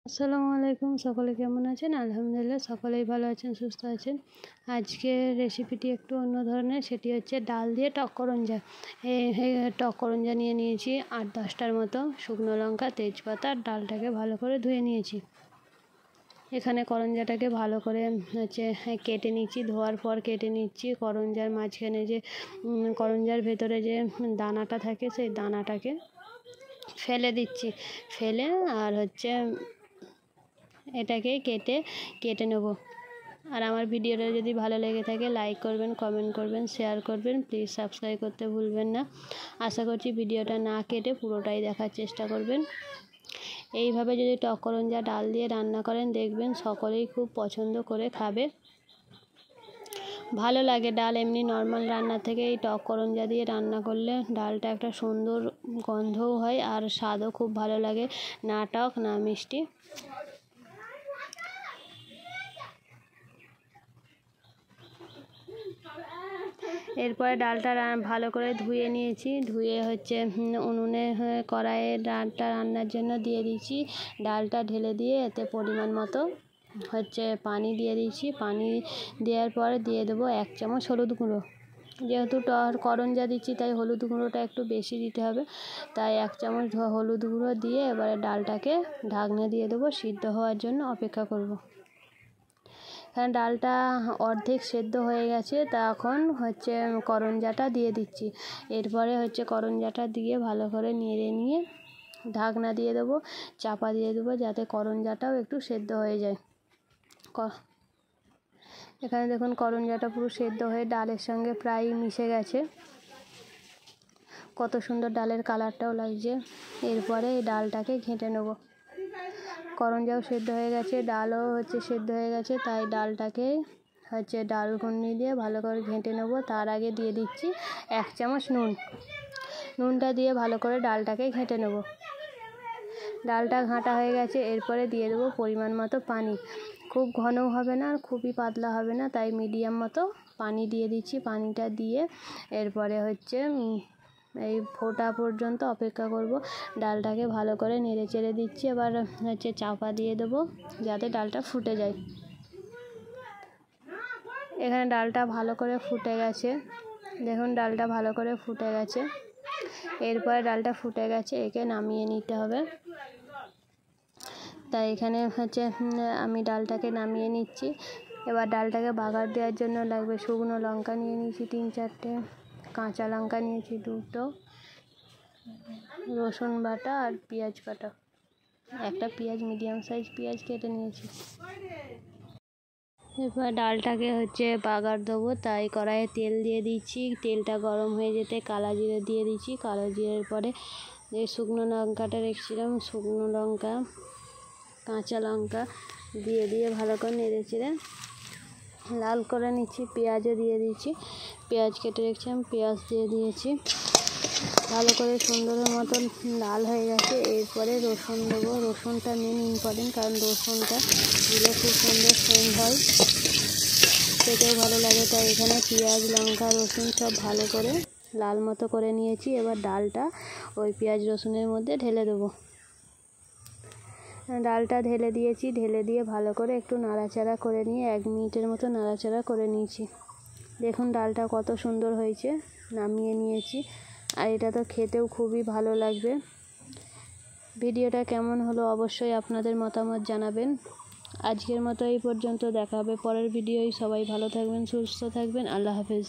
আসসালামু আলাইকুম, সকলে কেমন আছেন? আলহামদুলিল্লাহ সকলেই ভালো আছেন, সুস্থ আছেন। আজকের রেসিপিটি একটু অন্য ধরনের, সেটি হচ্ছে ডাল দিয়ে টক করঞ্জা। এই টক করঞ্জা নিয়ে নিয়েছি 8-10টার মতো, শুকনো লঙ্কা, তেজপাতা, আর ডালটাকে ভালো করে ধুয়ে নিয়েছি। এখানে করঞ্জাটাকে ভালো করে কেটে নিচ্ছি। ধোয়ার পর কেটে নিচ্ছি। করঞ্জার মাঝখানে যে করঞ্জার ভেতরে যে দানাটা থাকে, সেই দানাটাকে ফেলে দিচ্ছি। ফেলে আর এটাকে কেটে নেব। আর আমার ভিডিওটা যদি ভালো লেগে থাকে লাইক করবেন, কমেন্ট করবেন, শেয়ার করবেন, প্লিজ সাবস্ক্রাইব করতে ভুলবেন না। আশা করছি ভিডিওটা না কেটে পুরোটাই দেখার চেষ্টা করবেন। এইভাবে যদি টক করঞ্জা ডাল দিয়ে রান্না করেন, দেখবেন সকলেই খুব পছন্দ করে খাবে, ভালো লাগে। ডাল এমনি নর্মাল রান্না থেকে এই টক করঞ্জা দিয়ে রান্না করলে ডালটা একটা সুন্দর গন্ধও হয় আর স্বাদও খুব ভালো লাগে, না টক না মিষ্টি। এরপরে ডালটা ভালো করে ধুয়ে নিয়েছি। ধুয়ে উনুনে কড়াইয়ে ডালটা রান্নার জন্য দিয়ে দিয়েছি। ডালটা ঢেলে দিয়ে এতে পরিমাণ মতো পানি দিয়ে দিয়েছি। পানি দেওয়ার পরে দিয়ে দেবো 1 চামচ হলুদ গুঁড়ো। যেহেতু করঞ্জা দিচ্ছি তাই হলুদ গুঁড়োটা একটু বেশি দিতে হবে, তাই 1 চামচ হলুদ গুঁড়ো দিয়ে এবারে ডালটাকে ঢাকনা দিয়ে দেবো, সিদ্ধ হওয়ার জন্য অপেক্ষা করব। কারণ ডালটা অর্ধেক সেদ্ধ হয়ে গেছে, তখন করঞ্জাটা দিয়ে দিচ্ছি। এরপরে করঞ্জাটা দিয়ে ভালো করে নেড়ে নিয়ে ঢাকনা দিয়ে দেবো, চাপা দিয়ে দেবো, যাতে করঞ্জাটাও একটু সেদ্ধ হয়ে যায়। এখানে দেখুন করঞ্জাটা পুরো সেদ্ধ হয়ে ডালের সঙ্গে প্রায় মিশে গেছে, কত সুন্দর ডালের কালারটাও লাগছে। এরপরে এই ডালটাকে ঘেঁটে নেব। করঞ্জাও সেদ্ধ হয়ে গেছে, ডালও সেদ্ধ হয়ে গেছে, তাই ডালটাকে ডাল ঘুটনি দিয়ে ভালো করে ঘেঁটে নেব। তার আগে দিয়ে দিচ্ছি 1 চামচ নুনটা দিয়ে ভালো করে ডালটাকে ঘেঁটে নেব। ডালটা ঘাঁটা হয়ে গেছে, এরপরে দিয়ে দেবো পরিমাণ মতো পানি। খুব ঘনও হবে না আর খুবই পাতলা হবে না, তাই মিডিয়াম মতো পানি দিয়ে দিচ্ছি। পানিটা দিয়ে এরপরে এই ফোটা পর্যন্ত অপেক্ষা করব। ডালটাকে ভালো করে নেড়ে চেড়ে দিচ্ছি। এবার চাপা দিয়ে দেবো, যাতে ডালটা ফুটে যায়। এখানে ডালটা ভালো করে ফুটে গেছে, দেখুন ডালটা ভালো করে ফুটে গেছে। এরপরে ডালটা ফুটে গেছে, একে নামিয়ে নিতে হবে। তাই এখানে আমি ডালটাকে নামিয়ে নিচ্ছি। এবার ডালটাকে বাগার দেওয়ার জন্য লাগবে শুকনো লঙ্কা নিয়ে নিয়েছি 3-4টে, কাঁচা লঙ্কা নিয়েছি 2টো, রসুন বাটা আর পেঁয়াজ বাটা, একটা পেঁয়াজ, মিডিয়াম সাইজ পেঁয়াজ কেটে নিয়েছি। এরপর ডালটাকে বাগার দেবো, তাই কড়াইয়ে তেল দিয়ে দিচ্ছি। তেলটা গরম হয়ে যেতে কালো জিরে দিয়ে দিচ্ছি। কালো জিরের পরে যে শুকনো লঙ্কাটা রেখেছিলাম, শুকনো লঙ্কা, কাঁচা লঙ্কা দিয়ে ভালো করে নেড়ে চেড়ে লাল করে নিচ্ছি। পেঁয়াজও দিয়ে দিচ্ছি, পেঁয়াজ কেটে রেখেছিলাম, পেঁয়াজ দিয়ে দিয়েছি। ভালো করে সুন্দরের মতন লাল হয়ে গেছে। এরপরে রসুন দেবো। রসুনটা মেন ইম্পর্টেন্ট, কারণ রসুনটা দিলে খুব সুন্দর সেন্ট হয়, খেতেও ভালো লাগে। তাই এখানে পেঁয়াজ, লঙ্কা, রসুন সব ভালো করে লাল মতো করে নিয়েছি। এবার ডালটা ওই পেঁয়াজ রসুনের মধ্যে ঢেলে দেবো। ডালটা ঢেলে দিয়েছি, ঢেলে দিয়ে ভালো করে একটু নাড়াচাড়া করে নিয়ে 1 মিনিটের মতো নাড়াচাড়া করে নিয়েছি। দেখুন ডালটা কত সুন্দর হয়েছে, নামিয়ে নিয়েছি। আর এটা তো খেতেও খুবই ভালো লাগবে। ভিডিওটা কেমন হলো অবশ্যই আপনাদের মতামত জানাবেন। আজকের মতো এই পর্যন্ত, দেখা হবে পরের ভিডিওয়। সবাই ভালো থাকবেন, সুস্থ থাকবেন। আল্লাহ হাফেজ।